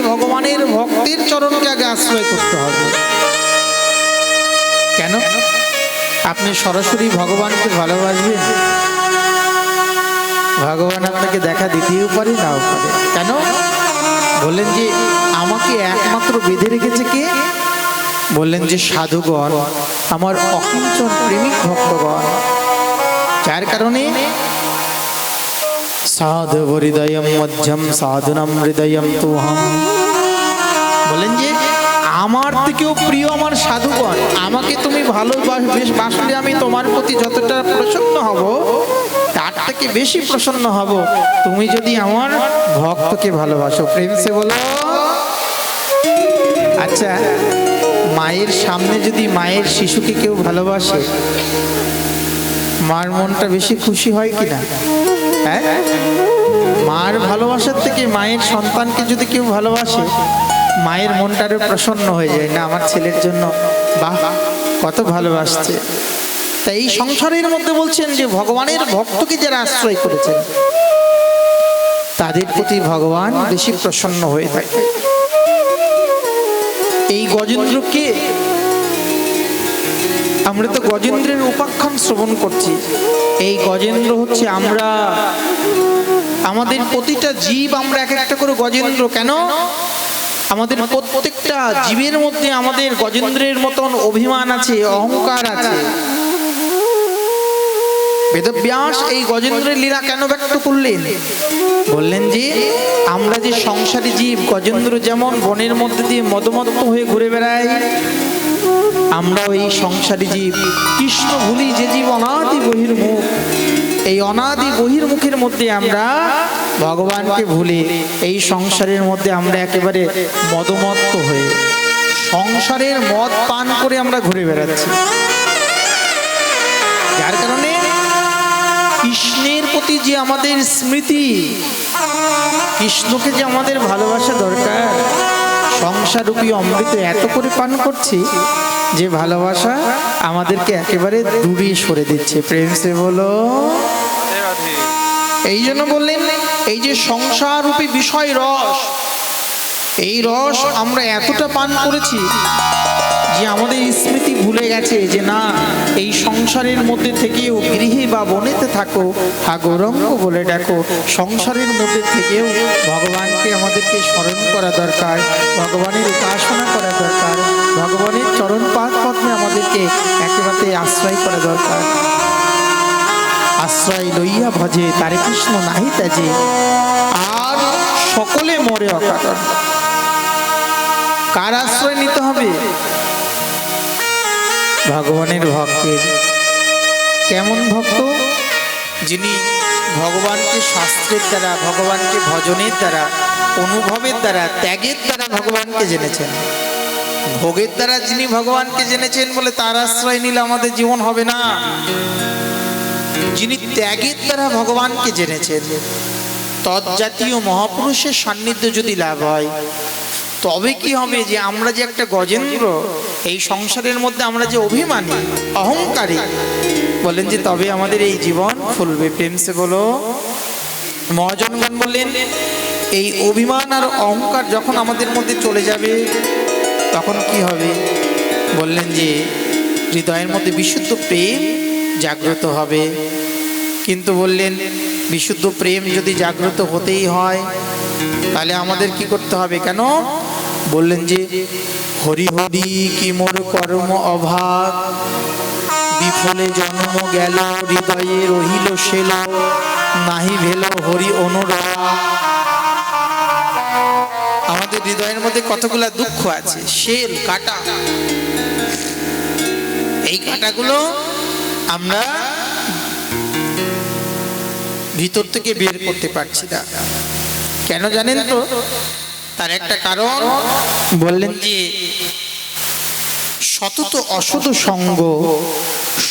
ভগবানের ভক্তের চরণকে আগে আশ্রয় করতে হবে। কেন? আপনি সরাসরি ভগবানকে ভালোবাসবেন, ভগবান আপনাকে দেখা দিতেও পারে নাও পারে। কেন? বললেন যে আমাকে একমাত্র বেঁধে রেখেছে কে? বললেন যে সাধুগণ, আমার অকিঞ্চন প্রেমিক ভক্তগণ। যার কারণে সাধু হৃদয়ম মধ্যম সাধুনাম হৃদয়ম তুহম, বলেন যে আমার থেকেও প্রিয় আমার সাধুগণ। আমাকে তুমি ভালোবাসলে আমি তোমার প্রতি যতটা প্রসন্ন হব, তার থেকে বেশি প্রসন্ন হব তুমি যদি আমার ভক্তকে ভালোবাসো। প্রেম সে বলো। আচ্ছা, মায়ের সামনে যদি মায়ের শিশুকে কেউ ভালোবাসে, মার মনটা বেশি খুশি হয় কিনা? হ্যাঁ, মার ভালোবাসার থেকে মায়ের সন্তানকে যদি কেউ ভালোবাসে, মায়ের মনটা আরো প্রসন্ন হয়ে যায় না? আমার ছেলের জন্য বাহ কত ভালোবাসছে। তাই এই সংসারের মধ্যে বলছেন যে ভগবানের ভক্তকে যারা আশ্রয় করেছেন, তাদের প্রতি ভগবান বেশি প্রসন্ন হয়ে থাকে। এই গজেন্দ্রকে আমরা তো গজেন্দ্রের উপাখ্যান শ্রবণ করছি। এই গজেন্দ্র হচ্ছে আমরা, আমাদের প্রতিটা জীব আমরা এক একটা করে গজেন্দ্র। কেন? আমাদের প্রত্যেকটা জীবের মধ্যে আমাদের গজেন্দ্রের মতন অভিমান আছে, অহংকার আছে। বেদব্যাস এই গজেন্দ্রের লীলা কেন ব্যক্ত করলেন? বললেন যে আমরা যে সংসারী জীব, গজেন্দ্র যেমন বনের মধ্যে দিয়ে মদমত্ত হয়ে ঘুরে বেড়ায়, আমরা এই সংসারী জীব। কৃষ্ণ ভুলি যে জীব অনাদি বহির্মুখ, এই অনাদি বহির্মুখের মধ্যে আমরা ভগবানকে ভুলে এই সংসারের মধ্যে আমরা একেবারে মদমত্ত হয়ে সংসারের মদ পান করে আমরা ঘুরে বেড়াচ্ছি। যার কারণে কৃষ্ণের প্রতি যে আমাদের স্মৃতি, কৃষ্ণকে যে আমাদের ভালোবাসা দরকার, সংসাররূপী অমৃত এত করে পান করছি যে ভালোবাসা আমাদেরকে একেবারে দূরে সরে দিচ্ছে। প্রেম সে বলো। এই জন্য বললেন এই যে সংসাররূপী বিষয় রস, এই রস আমরা এতটা পান করেছি যে আমাদের স্মৃতি ভুলে গেছে যে না, এই সংসারের মধ্যে থেকেও গৃহে বা বনেতে থাকো হা গৌরঙ্গ বলে ডাকো। সংসারের মধ্যে থেকেও ভগবানকে আমাদেরকে স্মরণ করা দরকার, ভগবানের উপাসনা করা দরকার, ভগবানের চরণ পাদ পদ্মে আমাদেরকে একেবারে আশ্রয় করা দরকার। আশ্রয় লইয়া ভজে তারে কৃষ্ণ নাহি ত্যাজে, আর সকলে মরে অকারণ। কার আশ্রয় নিতে হবে? ভগবানের ভক্তের। কেমন ভক্ত? যিনি ভগবানকে শাস্ত্রের দ্বারা, ভগবানকে ভজনের দ্বারা, অনুভবের দ্বারা, ত্যাগের দ্বারা ভগবানকে জেনেছেন। ভোগের দ্বারা যিনি ভগবানকে জেনেছেন বলে তার আশ্রয় নিলে আমাদের জীবন হবে না। যিনি ত্যাগের দ্বারা ভগবানকে জেনেছেন, তৎজাতীয় মহাপুরুষের সান্নিধ্য যদি লাভ হয়, তবে কি হবে? যে আমরা যে একটা গজেন্দ্র, এই সংসারের মধ্যে আমরা যে অভিমানী, অহংকারী, বলেন যে তবে আমাদের এই জীবন ফুলবে। প্রেম সে বলো। মহাজনগণ বললেন এই অভিমান আর অহংকার যখন আমাদের মধ্যে চলে যাবে, তখন কি হবে? বললেন যে হৃদয়ের মধ্যে বিশুদ্ধ প্রেম জাগ্রত হবে। কিন্তু বললেন বিশুদ্ধ প্রেম যদি জাগ্রত হতেই হয়, তাহলে আমাদের কি করতে হবে? কেন? বললেন যে হরি হরি কি মোর কর্ম অভাব, বিফলে জন্ম গেল হৃদয়ে রহিল শেল, নাহি ভেল হরি অনুরাগ। আমাদের হৃদয়ের মধ্যে কতগুলা দুঃখ আছে, শেল, কাটা। এই কাটাগুলো আমরা ভিতর থেকে বের করতে পারছি না। কেন জানেন তো? তার একটা কারণ বললেন যে সতত অসত সঙ্গ,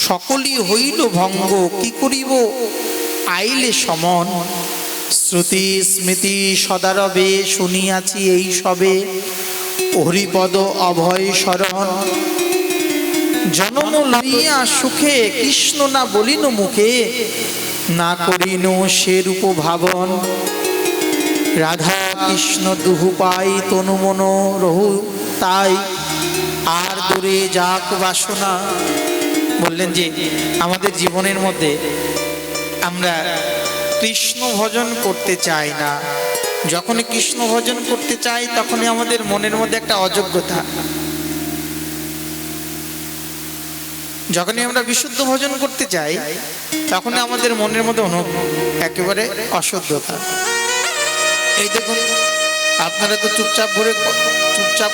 সকলই হইল ভঙ্গ, কি করিব আইলে সমন। শ্রুতি স্মৃতি সদারবে শুনিয়াছি এই সবে, হরিপদ অভয় শরণ। জনম লইয়া সুখে কৃষ্ণ না বলিন মুখে, না করিন সে রূপ ভাবন। রাধা কৃষ্ণ দুহু পাই তনু মন রহু তাই, আর দূরে যাক বাসনা। বললেন যে আমাদের জীবনের মধ্যে আমরা কৃষ্ণ ভজন করতে চাই না। যখনই কৃষ্ণ ভজন করতে চাই তখনই আমাদের মনের মধ্যে একটা অযোগ্যতা। যখনই আমরা বিশুদ্ধ ভজন করতে চাই তখনই আমাদের মনের মধ্যে একেবারে অশুদ্ধতা। এই দেখুন, আপনারা তো চুপচাপ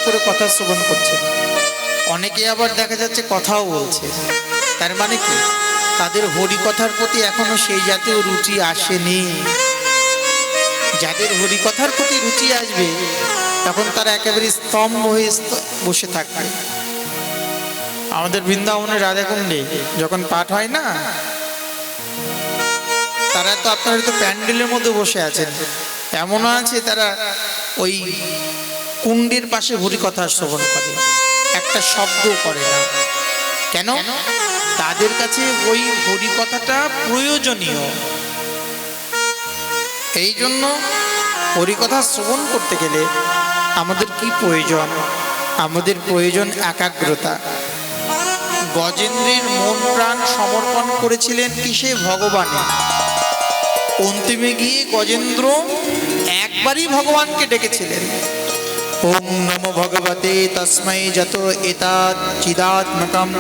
করে কথা শ্রবণ করছেন, অনেকে আবার দেখা যাচ্ছে কথাও বলছে। তার মানে কি, তাদের হরি কথার প্রতি এখনো সেই জাতীয় রুচি আসেনি। যাদের হরি কথার প্রতি রুচি আসবে তখন তারা একেবারে স্তম্ভ হয়ে বসে থাকবে। আমাদের বৃন্দাবনের রাধাকুণ্ডে যখন পাঠ হয় না, তারা তো আপনারা তো প্যান্ডেলের মধ্যে বসে আছেন, এমনও আছে তারা ওই কুণ্ডের পাশে হরি কথা শ্রবণ করে, একটা শব্দ করে না। কেন? তাদের কাছে ওই হরি কথাটা প্রয়োজনীয়। এই জন্য হরি কথা শ্রবণ করতে গেলে আমাদের কি প্রয়োজন? আমাদের প্রয়োজন একাগ্রতা। গজেন্দ্রের মন প্রাণ সমর্পণ করেছিলেন কিসে? ভগবানে। অন্তিমে গিয়ে গজেন্দ্র একবারই ভগবানকে ডেকেছিলেন, ওম নমো ভগবতে তস্मै যত এতাৎ চিদাত্মকম।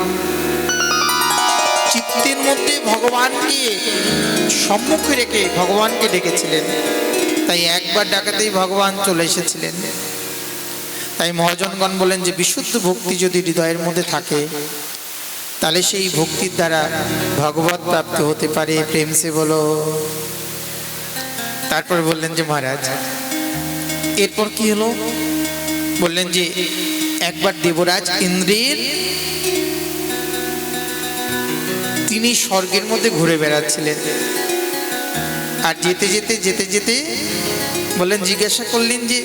চিত্তের মধ্যে ভগবানকে সম্মুখে রেখে ভগবানকে ডেকেছিলেন। তাই একবার ডাকাতেই ভগবান চলে এসেছিলেন। তাই মহাজনগণ বলেন যে বিশুদ্ধ ভক্তি যদি হৃদয়ের মধ্যে থাকে তাহলে সেই ভক্তির দ্বারা ভগবত প্রাপ্ত হতে পারে। প্রেম সে বলো। তারপর বললেন যে মহারাজ এরপর কি হলো? বললেন যে একবার দেবরাজ ইন্দ্রের তিনি স্বর্গের মধ্যে ঘুরে বেড়াচ্ছিলেন, আর যেতে যেতে বললেন, জিজ্ঞাসা করলেন যে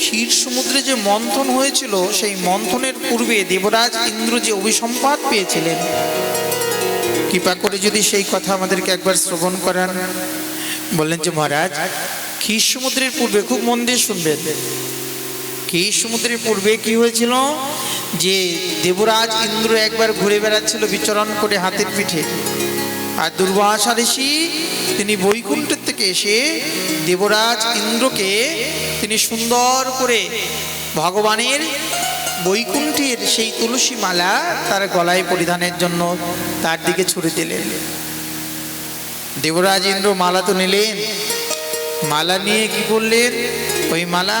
ক্ষীর সমুদ্রে যে মন্থন হয়েছিল সেই মন্থনের পূর্বে দেবরাজ ইন্দ্র যে অভিসম্পাদ পেয়েছিলেন, কৃপা করে যদি সেই কথা আমাদেরকে একবার শ্রবণ করান। বললেন যে মহারাজ ক্ষীর সমুদ্রের পূর্বে, খুব মন দিয়ে শুনবেন, ক্ষীর সমুদ্রের পূর্বে কি হয়েছিল যে দেবরাজ ইন্দ্র একবার ঘুরে বেড়াচ্ছিল বিচরণ করে হাতের পিঠে, আর দুর্বাসা ঋষি তিনি বৈকুণ্ঠের থেকে এসে দেবরাজ ইন্দ্রকে তিনি সুন্দর করে ভগবানের বৈকুণ্ঠের সেই তুলসী মালা তার গলায় পরিধানের জন্য তার দিকে ছুড়ে দিলেন। দেবরাজ ইন্দ্র মালা তো নিলেন, মালা নিয়ে কি করলেন? ওই মালা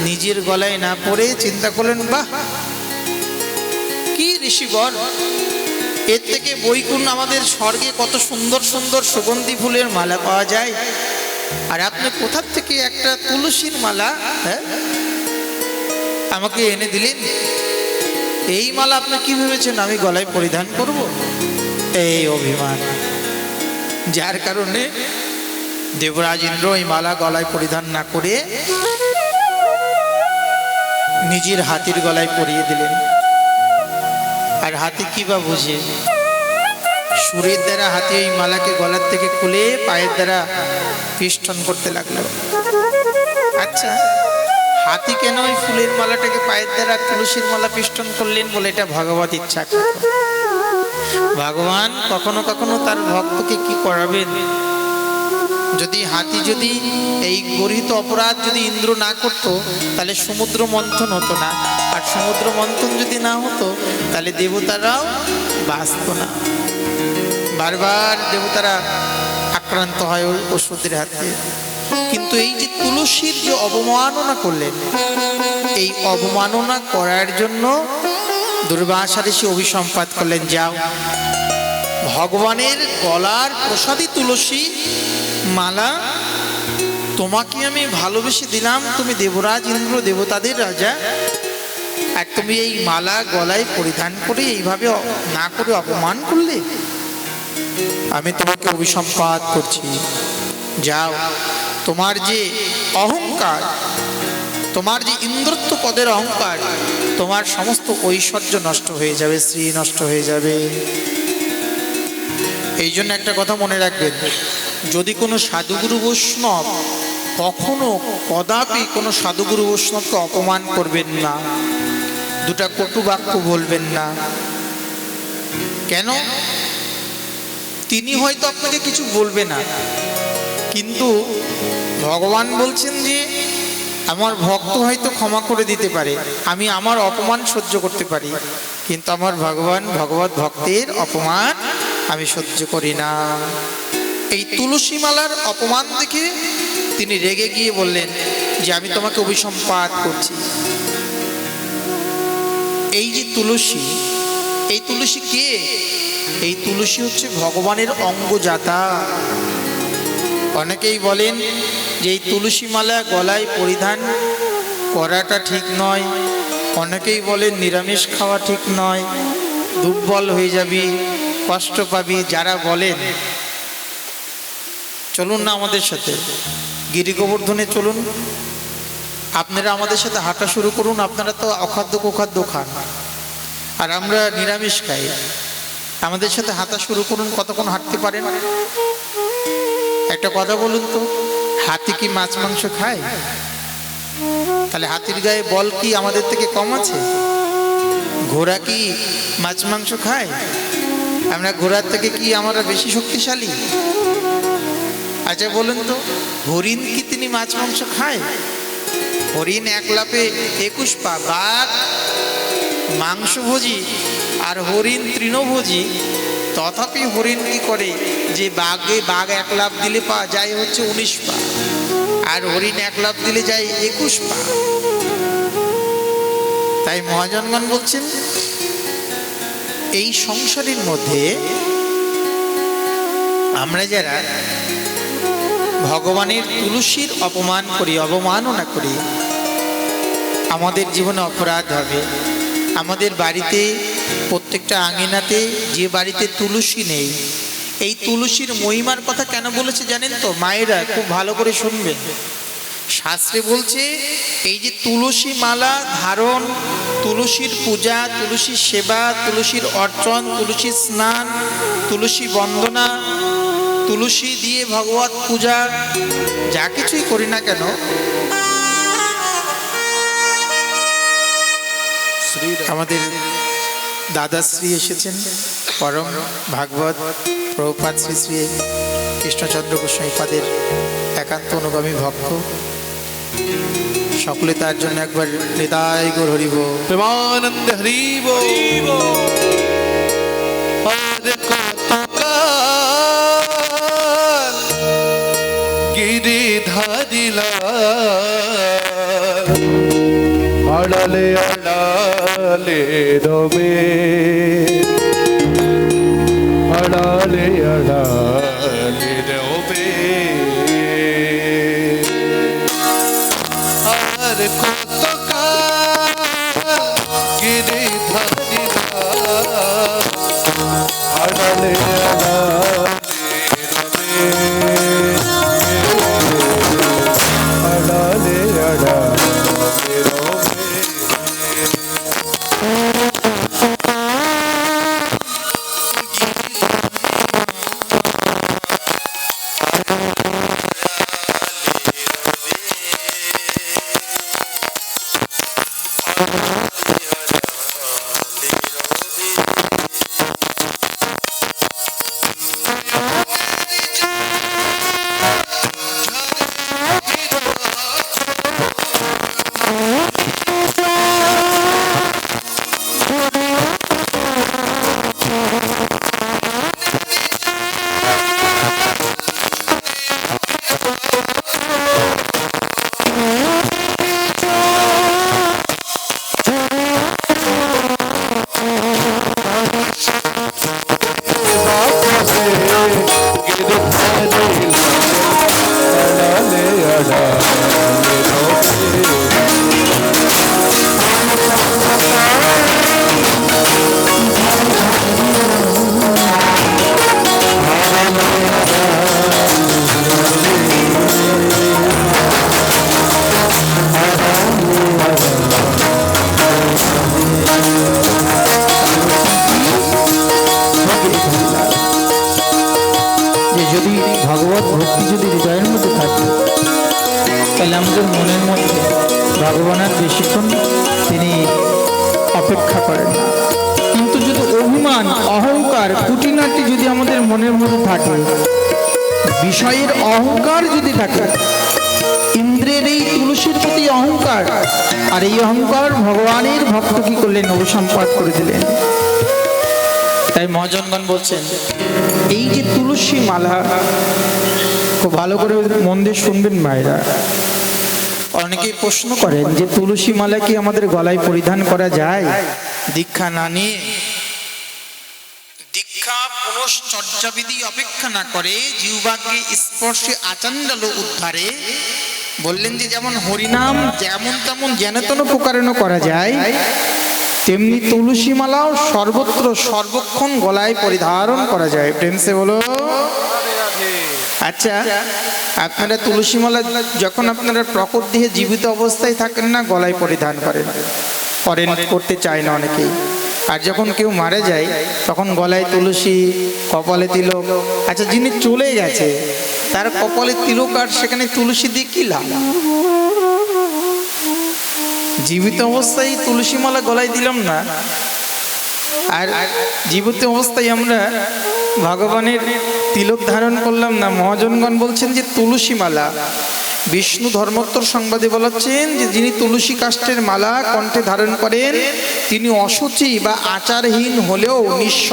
নিজের গলায় না পরে চিন্তা করলেন, বাহ কি ঋষিগণ, এর থেকে বৈকুণ্ঠ আমাদের স্বর্গে কত সুন্দর সুন্দর সুগন্ধি ফুলের মালা পাওয়া যায়, আর আপনি কোথা থেকে একটা তুলসীর মালা আমাকে এনে দিলেন? এই মালা আপনি কি ভেবেছেন আমি গলায় পরিধান করব? এই অভিমান, যার কারণে দেবরাজ ইন্দ্র এই মালা গলায় পরিধান না করে নিজের হাতির গলায় পরিয়ে দিলেন। আর হাতি কি বা বুঝে, সুরের দ্বারা হাতি এই মালাকে গলার থেকে খুলে পায়ের দ্বারা পিষ্টন করতে লাগলো। আচ্ছা, হাতি কেন ওই ফুলের মালাটাকে পায়ের দ্বারা তুলসীর মালা পিষ্টন করলেন? বলে এটা ভগবত ইচ্ছা। ভগবান কখনো কখনো তার ভক্তকে কি করাবেন, যদি হাতি যদি এই গরিত অপরাধ যদি ইন্দ্র না করত তাহলে সমুদ্র মন্থন হতো না, আর সমুদ্র মন্থন যদি না হতো তাহলে দেবতারাও বাঁচত না। বারবার দেবতারা আক্রান্ত হয় অসুরদের হাতে। কিন্তু এই যে তুলসীর যে অবমাননা করলেন, এই অবমাননা করার জন্য দুর্বাসা ঋষি অভিসম্পাদ করলেন, যাও ভগবানের গলার প্রসাদী তুলসী মালা তোমাকে আমি ভালোবেসে দিলাম, তুমি দেবরাজ ইন্দ্র দেবতাদের রাজা, আর তুমি এই মালা গলায় পরিধান করে এইভাবে না করে অপমান করলে, আমি তোমাকে অভিসম্পাদ করছি। যাও, তোমার যে অহংকার, তোমার যে ইন্দ্রত্ব পদের অহংকার, তোমার সমস্ত ঐশ্বর্য নষ্ট হয়ে যাবে, শ্রী নষ্ট হয়ে যাবে। এই জন্য একটা কথা মনে রাখবেন, যদি কোনো সাধুগুরু বৈষ্ণব কখনো কদাপি কোনো সাধুগুরু বৈষ্ণবকে অপমান করবেন না, দুটা কটু বাক্য বলবেন না। কেন? তিনি হয়তো আপনাকে কিছু বলবে না, কিন্তু ভগবান বলছেন যে আমার ভক্ত হয়তো ক্ষমা করে দিতে পারে, আমি আমার অপমান সহ্য করতে পারি, কিন্তু আমার ভগবান ভগবত ভক্তের অপমান আমি সহ্য করি না। এই তুলসী মালার অপমান দেখে তিনি রেগে গিয়ে বললেন যে আমি তোমাকে অভিসম্পাত করছি। এই যে তুলসী, এই তুলসী কে? এই তুলসী হচ্ছে ভগবানের অঙ্গজাতা। অনেকেই বলেন যে এই তুলসী মালা গলায় পরিধান করাটা ঠিক নয়, অনেকেই বলেন নিরামিষ খাওয়া ঠিক নয়, দুর্বল হয়ে যাবি, কষ্ট পাবি। যারা বলেন, চলুন না আমাদের সাথে গিরি গোবর্ধনে চলুন, আপনারা আমাদের সাথে হাঁটা শুরু করুন। আপনারা তো অখাদ্য কুখাদ্য খান আর আমরা নিরামিষ খাই, আমাদের সাথে হাঁটা শুরু করুন। কতক্ষণ হাঁটতে পারেন? একটা কথা বলুন তো, হাতি কি মাছ মাংস খায়? তাহলে হাতির গায়ে বল কি আমাদের থেকে কম আছে? ঘোড়া কি মাছ মাংস খায়? আমরা ঘোড়ার থেকে কি আমরা বেশি শক্তিশালী? আচ্ছা বলুন তো, হরিণ কি তিনি মাছ মাংস খায়? হরিণ এক লাফে 21 পা। বাঘ মাংসভোজী আর হরিণ তৃণভোজী, তথাপি হরিণ কি করে যে বাঘ এক লাফ দিলে পা যায় হচ্ছে 19 পা, আর হরিণ এক লাফ দিলে যায় 21 পা। তাই মহাজনগণ বলছেন, এই সংসারের মধ্যে আমরা যারা ভগবানের তুলসীর অপমান করি, অবমাননা করি, আমাদের জীবনে অপরাধ হবে। আমাদের বাড়িতে প্রত্যেকটা আঙিনাতে যে বাড়িতে তুলসী নেই, এই তুলসীর মহিমার কথা কেন বলেছে জানেন তো? মায়েরা খুব ভালো করে শুনবেন। শাস্ত্রে বলছে এই যে তুলসী মালা ধারণ, তুলসীর পূজা, তুলসীর সেবা, তুলসীর অর্চন, তুলসীর স্নান, তুলসী বন্দনা, তুলসী দিয়ে ভগবত পূজা, যা কিছুই করি না কেন, আমাদের দাদাশ্রী এসেছেন, পরম ভাগবত প্রভুপাদ শ্রী শ্রী কৃষ্ণচন্দ্র গোস্বামীপাদের একান্ত অনুগামী ভক্ত। সকলে তার জন্য একবার হৃদয় গৌর হরিব, প্রেমানন্দ হরিব। গিরিধারিলা আড়ালে আড়ালে রবে, আড়ালে আড়ালে রবে, আর কত গিরিধারিলা আড়ালে আড়ালে রবে, আড়ালে আড়ালে রবে। যদি ভগবত ভক্তি যদি হৃদয়ের মধ্যে থাকে, আমাদের মনের মধ্যে ভগবানের বেশিক্ষণ তিনি অপেক্ষা করেন না। কিন্তু যদি অভিমান, অহংকার, খুঁটিনাটি যদি আমাদের মনের মধ্যে থাকে, বিষয়ের অহংকার যদি থাকে, ইন্দ্রের এই তুলসীর প্রতি অহংকার, আর এই অহংকার ভগবানের ভক্ত কি করলেন? অবসম্পাদ করে দিলেন। তাই মহাজনগণ বলছেন, এই যে তুলসী মালা, খুব ভালো করে মন দিয়ে শুনবেন মায়েরা। অনেকেই প্রশ্ন করেন যে তুলসী মালা কি আমাদের গলায় পরিধান করা যায় দীক্ষা না নিয়ে? দীক্ষা পুনশ্চর্যাবিধি অপেক্ষা না করে জিহ্বাগ্রে স্পর্শে আচাণ্ডাল উদ্ধারে বললেন যে যেমন হরিনাম যেমন তেমন যেন তেন প্রকারেণ করা যায়, তেমনি তুলসী মালাও সর্বত্র সর্বক্ষণ গলায় পরিধারণ করা যায়। প্রেমসে বলো। আচ্ছা, আপনারা তুলসী মালা যখন আপনারা প্রকট দেহে জীবিত অবস্থায় থাকেন না, গলায় পরিধান করেন, করতে চায় না অনেকেই। আর যখন কেউ মারা যায় তখন গলায় তুলসী, কপালে তিলক। আচ্ছা, যিনি চলে গেছে তার কপালে তিলক আর সেখানে তুলসী দিয়ে কি লাভ? জীবিত অবস্থায় তুলসী মালা গলায় দিলাম না, আর জীবিত অবস্থায় আমরা ভগবানের তিলক ধারণ করলাম না। মহাজনগণ বলছেন যে তুলসী মালা, বিষ্ণু ধর্মোত্তর সংবাদে বলেছেন যে যিনি তুলসী কাষ্ঠের মালা কণ্ঠে ধারণ করেন তিনি অশুচি বা আচারহীন হলেও নিঃস